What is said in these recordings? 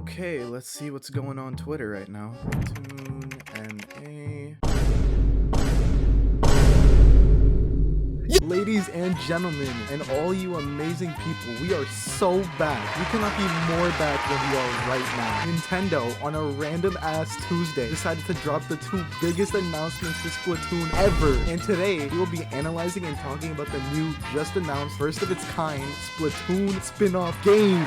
Okay, let's see what's going on Twitter right now. Splatoon NA. Ladies and gentlemen, and all you amazing people, we are so back. We cannot be more back than we are right now. Nintendo, on a random ass Tuesday, decided to drop the two biggest announcements to Splatoon ever. And today, we will be analyzing and talking about the new, just announced, first of its kind, Splatoon spin-off game.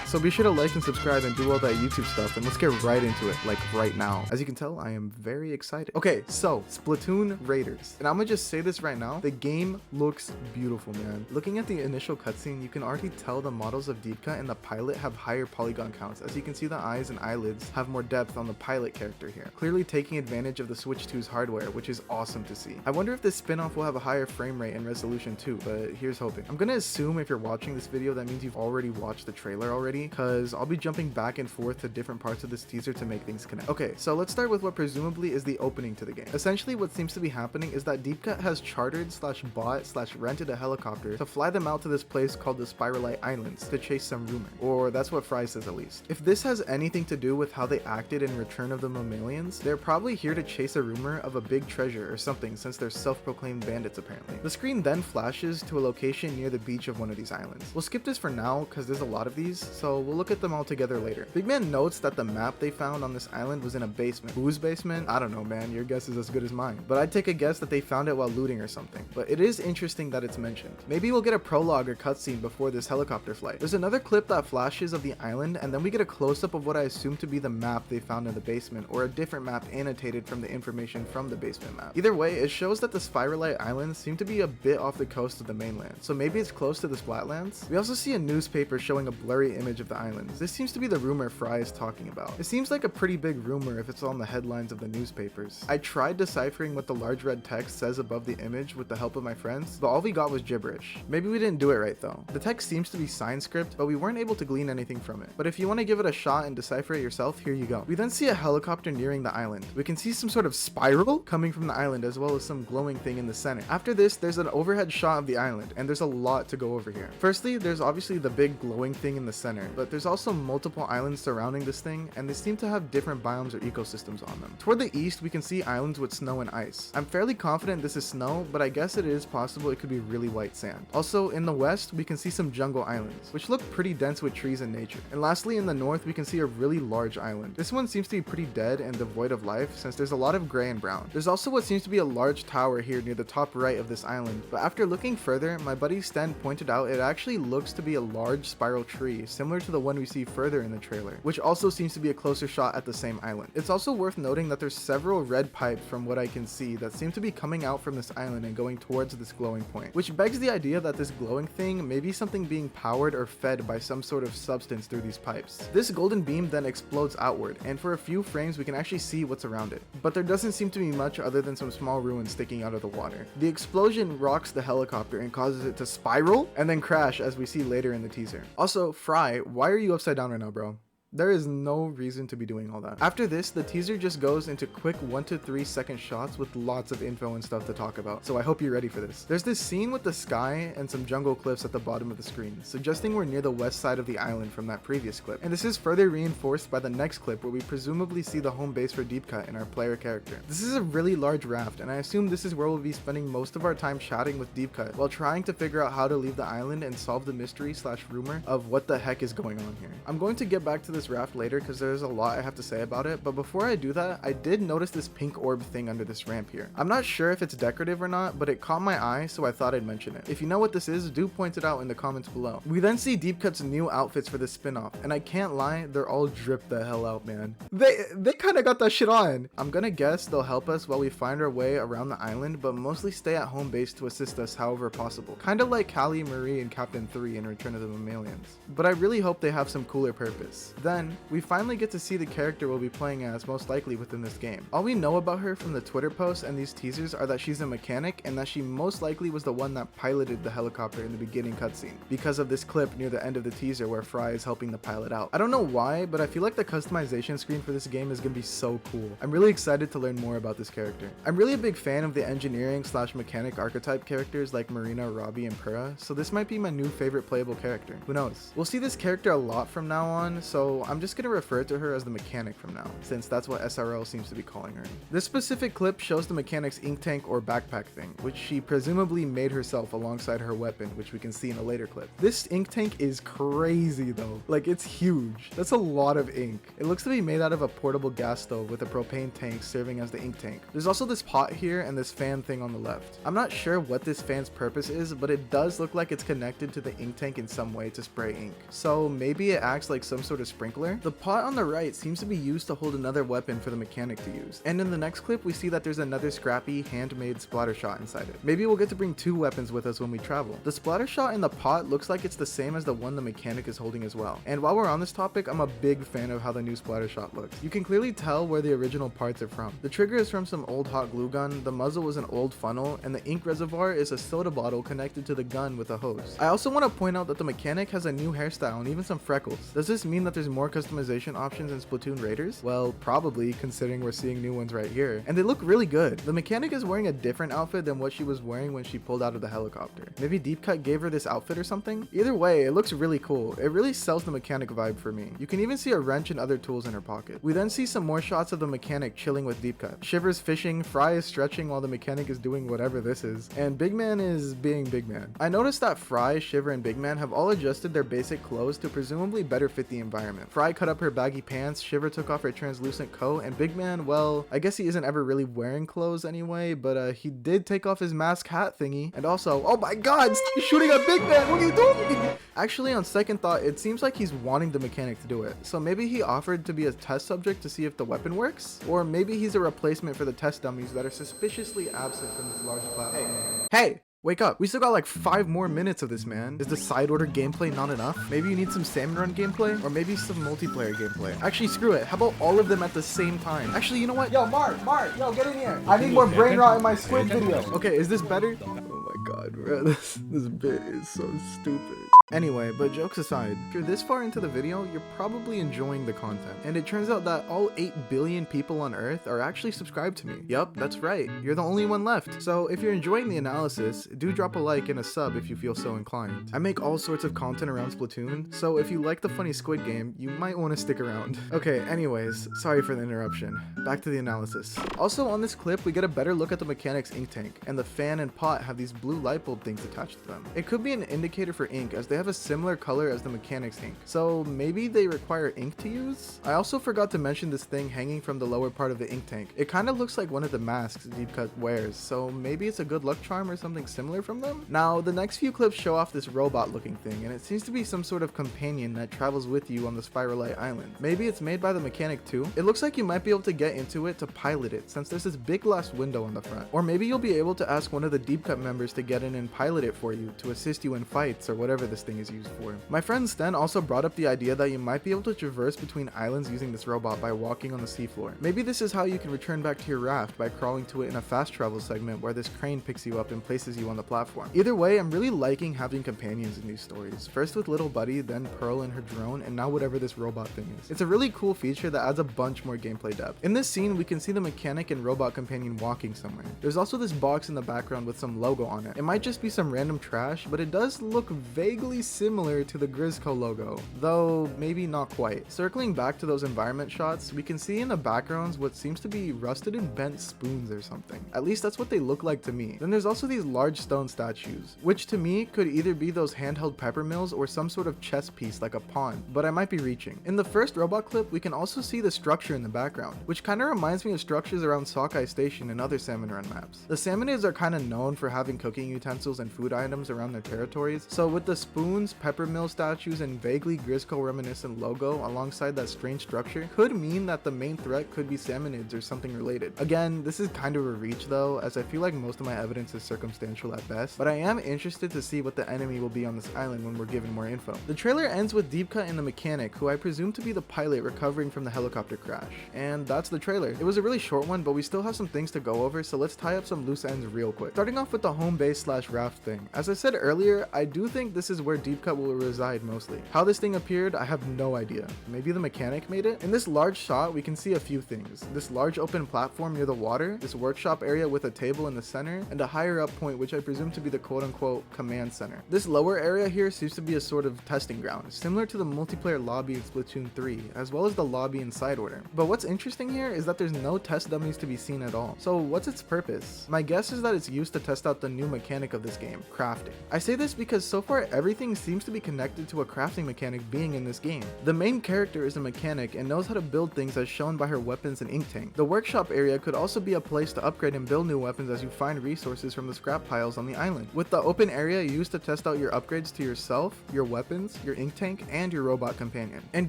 So be sure to like and subscribe and do all that YouTube stuff, and let's get right into it, like right now. As you can tell, I am very excited. Okay, so Splatoon Raiders. And I'm gonna just say this right now, the game looks beautiful, man. Looking at the initial cutscene, you can already tell the models of Deepka and the pilot have higher polygon counts. As you can see, the eyes and eyelids have more depth on the pilot character here, clearly taking advantage of the Switch 2's hardware, which is awesome to see. I wonder if this spin-off will have a higher frame rate and resolution too, but here's hoping. I'm gonna assume if you're watching this video, that means you've already watched the trailer already, because I'll be jumping back and forth to different parts of this teaser to make things connect. Okay, so let's start with what presumably is the opening to the game. Essentially, what seems to be happening is that Deepka has chartered / bought / rented a helicopter to fly them out to this place called the Spiralite Islands to chase some rumor, or that's what Fry says at least. If this has anything to do with how they acted in Return of the Mammalians, they're probably here to chase a rumor of a big treasure or something, since they're self-proclaimed bandits apparently. The screen then flashes to a location near the beach of one of these islands. We'll skip this for now because there's a lot of these, so we'll look at them all together later. Big Man notes that the map they found on this island was in a basement. Whose basement? I don't know, man. Your guess is as good as mine. But I'd take a guess that they found it while looting or something. But it is interesting that it's mentioned. Maybe we'll get a prologue or cutscene before this helicopter flight. There's another clip that flashes of the island, and then we get a close-up of what I assume to be the map they found in the basement, or a different map annotated from the information from the basement map. Either way, it shows that the Spiralite Islands seem to be a bit off the coast of the mainland, so maybe it's close to the Splatlands? We also see a newspaper showing a blurry image of the islands. This seems to be the rumor Fry is talking about. It seems like a pretty big rumor if it's on the headlines of the newspapers. I tried deciphering what the large red text says above the image with the help of my friends, but all we got was gibberish. Maybe we didn't do it right though. The text seems to be sign script, but we weren't able to glean anything from it. But if you want to give it a shot and decipher it yourself, here you go. We then see a helicopter nearing the island. We can see some sort of spiral coming from the island, as well as some glowing thing in the center. After this, there's an overhead shot of the island, and there's a lot to go over here. Firstly, there's obviously the big glowing thing in the center, but there's also multiple islands surrounding this thing, and they seem to have different biomes or ecosystems on them. Toward the east, we can see islands with snow and ice. I'm fairly confident this is snow, but I guess it is possible it could be really white sand. Also, in the west, we can see some jungle islands, which look pretty dense with trees and nature. And lastly, in the north, we can see a really large island. This one seems to be pretty dead and devoid of life, since there's a lot of gray and brown. There's also what seems to be a large tower here near the top right of this island, but after looking further, my buddy Sten pointed out it actually looks to be a large spiral tree, similar to the one we see further in the trailer, which also seems to be a closer shot at the same island. It's also worth noting that there's several red pipes from what I can see that seem to be coming out from this island and going towards this glowing point, which begs the idea that this glowing thing may be something being powered or fed by some sort of substance through these pipes. This golden beam then explodes outward, and for a few frames we can actually see what's around it, but there doesn't seem to be much other than some small ruins sticking out of the water. The explosion rocks the helicopter and causes it to spiral and then crash, as we see later in the teaser. Also, Fry, why are you upside down right now, bro? There is no reason to be doing all that. After this, the teaser just goes into quick 1 to 3 second shots with lots of info and stuff to talk about, so I hope you're ready for this. There's this scene with the sky and some jungle cliffs at the bottom of the screen, suggesting we're near the west side of the island from that previous clip. And this is further reinforced by the next clip, where we presumably see the home base for Deepka and our player character. This is a really large raft, and I assume this is where we'll be spending most of our time chatting with Deepka while trying to figure out how to leave the island and solve the mystery / rumor of what the heck is going on here. I'm going to get back to this raft later because there's a lot I have to say about it, but before I do that, I did notice this pink orb thing under this ramp here. I'm not sure if it's decorative or not, but it caught my eye, so I thought I'd mention it. If you know what this is, do point it out in the comments below. We then see Deepcut's new outfits for this spin-off, and I can't lie, they're all dripped the hell out, man. They kind of got that shit on. I'm gonna guess they'll help us while we find our way around the island, but mostly stay at home base to assist us however possible. Kinda like Callie, Marie, and Captain 3 in Return of the Mammalians. But I really hope they have some cooler purpose. Then, we finally get to see the character we'll be playing as most likely within this game. All we know about her from the Twitter posts and these teasers are that she's a mechanic and that she most likely was the one that piloted the helicopter in the beginning cutscene, because of this clip near the end of the teaser where Fry is helping the pilot out. I don't know why, but I feel like the customization screen for this game is gonna be so cool. I'm really excited to learn more about this character. I'm really a big fan of the engineering / mechanic archetype characters like Marina, Robbie, and Pura, so this might be my new favorite playable character. Who knows? We'll see this character a lot from now on, so so I'm just gonna refer to her as the mechanic from now, since that's what SRL seems to be calling her. This specific clip shows the mechanic's ink tank or backpack thing, which she presumably made herself alongside her weapon, which we can see in a later clip. This ink tank is crazy though, like it's huge. That's a lot of ink. It looks to be made out of a portable gas stove with a propane tank serving as the ink tank. There's also this pot here and this fan thing on the left. I'm not sure what this fan's purpose is, but it does look like it's connected to the ink tank in some way to spray ink. So maybe it acts like some sort of sprinkler. The pot on the right seems to be used to hold another weapon for the mechanic to use. And in the next clip, we see that there's another scrappy handmade splatter shot inside it. Maybe we'll get to bring 2 weapons with us when we travel. The splatter shot in the pot looks like it's the same as the one the mechanic is holding as well. And while we're on this topic, I'm a big fan of how the new splatter shot looks. You can clearly tell where the original parts are from. The trigger is from some old hot glue gun, the muzzle was an old funnel, and the ink reservoir is a soda bottle connected to the gun with a hose. I also want to point out that the mechanic has a new hairstyle and even some freckles. Does this mean that there's more customization options in Splatoon Raiders? Well, probably, considering we're seeing new ones right here. And they look really good. The mechanic is wearing a different outfit than what she was wearing when she pulled out of the helicopter. Maybe Deep Cut gave her this outfit or something? Either way, it looks really cool. It really sells the mechanic vibe for me. You can even see a wrench and other tools in her pocket. We then see some more shots of the mechanic chilling with Deep Cut. Shiver's fishing, Fry is stretching while the mechanic is doing whatever this is, and Big Man is being Big Man. I noticed that Fry, Shiver, and Big Man have all adjusted their basic clothes to presumably better fit the environment. Fry cut up her baggy pants, Shiver took off her translucent coat, and Big Man, well, I guess he isn't ever really wearing clothes anyway, but he did take off his mask hat thingy, and also, oh my god, stop shooting at Big Man, what are you doing? Actually, on second thought, it seems like he's wanting the mechanic to do it, so maybe he offered to be a test subject to see if the weapon works, or maybe he's a replacement for the test dummies that are suspiciously absent from this large platform. Hey! Wake up. We still got like 5 more minutes of this, man. Is the side order gameplay not enough? Maybe you need some salmon run gameplay? Or maybe some multiplayer gameplay? Actually, screw it. How about all of them at the same time? Actually, you know what? Yo, Mark, yo, get in here. I need more brain rot in my squid video. Okay, is this better? Oh my god, bro. This bit is so stupid. Anyway, but jokes aside, if you're this far into the video, you're probably enjoying the content. And it turns out that all 8 billion people on Earth are actually subscribed to me. Yup, that's right. You're the only one left. So if you're enjoying the analysis, do drop a like and a sub if you feel so inclined. I make all sorts of content around Splatoon, so if you like the funny squid game, you might want to stick around. Okay, anyways, sorry for the interruption. Back to the analysis. Also on this clip, we get a better look at the mechanic's ink tank, and the fan and pot have these blue light bulb things attached to them. It could be an indicator for ink, as they have a similar color as the mechanic's ink, so maybe they require ink to use? I also forgot to mention this thing hanging from the lower part of the ink tank. It kind of looks like one of the masks Deep Cut wears, so maybe it's a good luck charm or something similar from them? Now, the next few clips show off this robot looking thing, and it seems to be some sort of companion that travels with you on the Spiralite Island. Maybe it's made by the mechanic too? It looks like you might be able to get into it to pilot it, since there's this big glass window on the front. Or maybe you'll be able to ask one of the Deep Cut members to get in and pilot it for you to assist you in fights or whatever this thing is used for. My friend Sten also brought up the idea that you might be able to traverse between islands using this robot by walking on the seafloor. Maybe this is how you can return back to your raft by crawling to it in a fast travel segment where this crane picks you up and places you on the platform. Either way, I'm really liking having companions in these stories. First with Little Buddy, then Pearl and her drone, and now whatever this robot thing is. It's a really cool feature that adds a bunch more gameplay depth. In this scene, we can see the mechanic and robot companion walking somewhere. There's also this box in the background with some logo on it. It might just be some random trash, but it does look vaguely similar to the Grizzco logo, though maybe not quite. Circling back to those environment shots, we can see in the backgrounds what seems to be rusted and bent spoons or something. At least that's what they look like to me. Then there's also these large stone statues, which to me could either be those handheld pepper mills or some sort of chess piece like a pawn, but I might be reaching. In the first robot clip, we can also see the structure in the background, which kind of reminds me of structures around Sockeye Station and other Salmon Run maps. The Salmonids are kind of known for having cooking utensils and food items around their territories, so with the spoons, pepper mill statues, and vaguely Grizzco reminiscent logo alongside that strange structure could mean that the main threat could be Salmonids or something related. Again, this is kind of a reach though, as I feel like most of my evidence is circumstantial at best, but I am interested to see what the enemy will be on this island when we're given more info. The trailer ends with Deep Cut and the mechanic, who I presume to be the pilot recovering from the helicopter crash. And that's the trailer. It was a really short one, but we still have some things to go over, so let's tie up some loose ends real quick. Starting off with the home base slash raft thing. As I said earlier, I do think this is where where deep cut will reside mostly. How this thing appeared, I have no idea. Maybe the mechanic made it? In this large shot, we can see a few things. This large open platform near the water, this workshop area with a table in the center, and a higher up point which I presume to be the quote-unquote command center. This lower area here seems to be a sort of testing ground, similar to the multiplayer lobby in Splatoon 3, as well as the lobby in Side Order. But what's interesting here is that there's no test dummies to be seen at all. So what's its purpose? My guess is that it's used to test out the new mechanic of this game, crafting. I say this because so far everything seems to be connected to a crafting mechanic being in this game. The main character is a mechanic and knows how to build things as shown by her weapons and ink tank. The workshop area could also be a place to upgrade and build new weapons as you find resources from the scrap piles on the island, with the open area used to test out your upgrades to yourself, your weapons, your ink tank, and your robot companion. And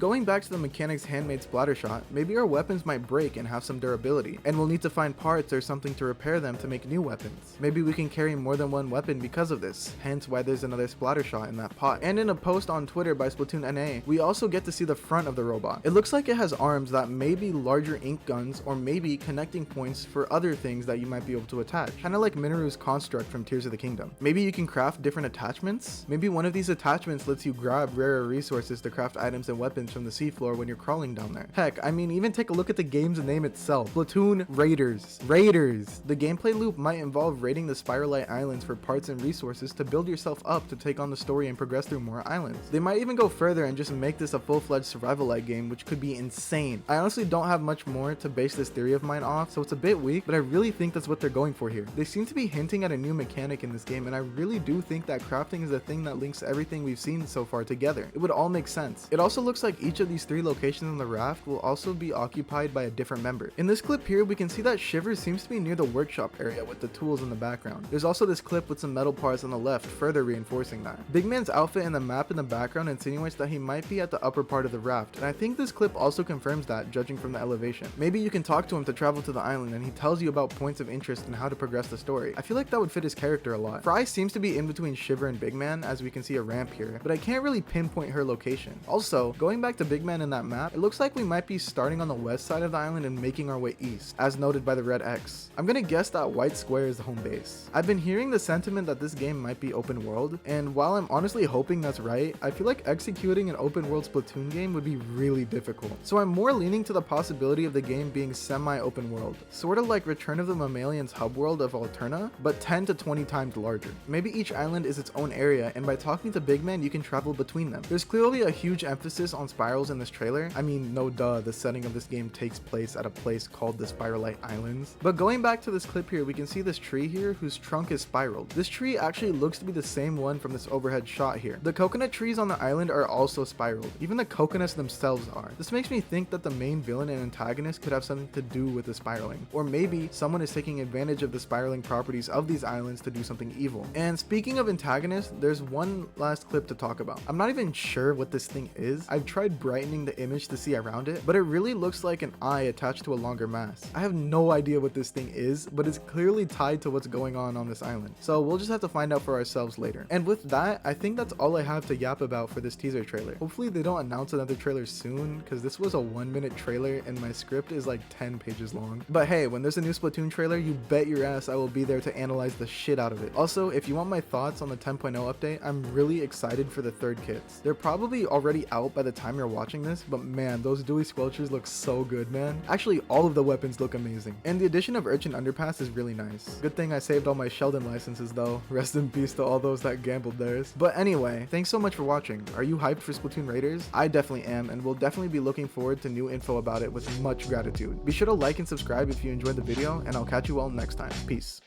going back to the mechanic's handmade splatter shot, maybe our weapons might break and have some durability, and we'll need to find parts or something to repair them to make new weapons. Maybe we can carry more than one weapon because of this, hence why there's another splatter shot in that pot. And in a post on Twitter by Splatoon NA, we also get to see the front of the robot. It looks like it has arms that may be larger ink guns or maybe connecting points for other things that you might be able to attach, kind of like Minoru's construct from Tears of the Kingdom. Maybe you can craft different attachments? Maybe one of these attachments lets you grab rarer resources to craft items and weapons from the seafloor when you're crawling down there. Heck, I mean, even take a look at the game's name itself, Splatoon Raiders. Raiders! The gameplay loop might involve raiding the Spiralite Islands for parts and resources to build yourself up to take on the story and progress through more islands. They might even go further and just make this a full-fledged survival-like game, which could be insane. I honestly don't have much more to base this theory of mine off, so it's a bit weak, but I really think that's what they're going for here. They seem to be hinting at a new mechanic in this game, and I really do think that crafting is a thing that links everything we've seen so far together. It would all make sense. It also looks like each of these 3 locations on the raft will also be occupied by a different member. In this clip here, we can see that Shiver seems to be near the workshop area with the tools in the background. There's also this clip with some metal parts on the left, further reinforcing that. Big Man's outfit and the map in the background insinuates that he might be at the upper part of the raft, and I think this clip also confirms that, judging from the elevation. Maybe you can talk to him to travel to the island and he tells you about points of interest and how to progress the story. I feel like that would fit his character a lot. Fry seems to be in between Shiver and Big Man, as we can see a ramp here, but I can't really pinpoint her location. Also, going back to Big Man in that map, it looks like we might be starting on the west side of the island and making our way east, as noted by the red X. I'm gonna guess that white square is the home base. I've been hearing the sentiment that this game might be open world, and while I'm honestly hoping that's right, I feel like executing an open world Splatoon game would be really difficult. So I'm more leaning to the possibility of the game being semi-open world, sort of like Return of the Mammalians hub world of Alterna, but 10 to 20 times larger. Maybe each island is its own area, and by talking to Big Man you can travel between them. There's clearly a huge emphasis on spirals in this trailer. I mean, no duh, the setting of this game takes place at a place called the Spiralite Islands. But going back to this clip here, we can see this tree here whose trunk is spiraled. This tree actually looks to be the same one from this overhead shot here. The coconut trees on the island are also spiraled. Even the coconuts themselves are. This makes me think that the main villain and antagonist could have something to do with the spiraling. Or maybe someone is taking advantage of the spiraling properties of these islands to do something evil. And speaking of antagonists, there's one last clip to talk about. I'm not even sure what this thing is. I've tried brightening the image to see around it, but it really looks like an eye attached to a longer mass. I have no idea what this thing is, but it's clearly tied to what's going on this island. So we'll just have to find out for ourselves later. And with that, I think that's all I have to yap about for this teaser trailer. Hopefully they don't announce another trailer soon, because this was a 1-minute trailer and my script is like 10 pages long. But hey, when there's a new Splatoon trailer, you bet your ass I will be there to analyze the shit out of it. Also, if you want my thoughts on the 10.0 update, I'm really excited for the third kits. They're probably already out by the time you're watching this, but man, those Dewey Squelchers look so good, man. Actually, all of the weapons look amazing. And the addition of Urchin Underpass is really nice. Good thing I saved all my Sheldon licenses though. Rest in peace to all those that gambled theirs. But anyway, thanks so much for watching. Are you hyped for Splatoon Raiders? I definitely am, and will definitely be looking forward to new info about it with much gratitude. Be sure to like and subscribe if you enjoyed the video, and I'll catch you all next time. Peace.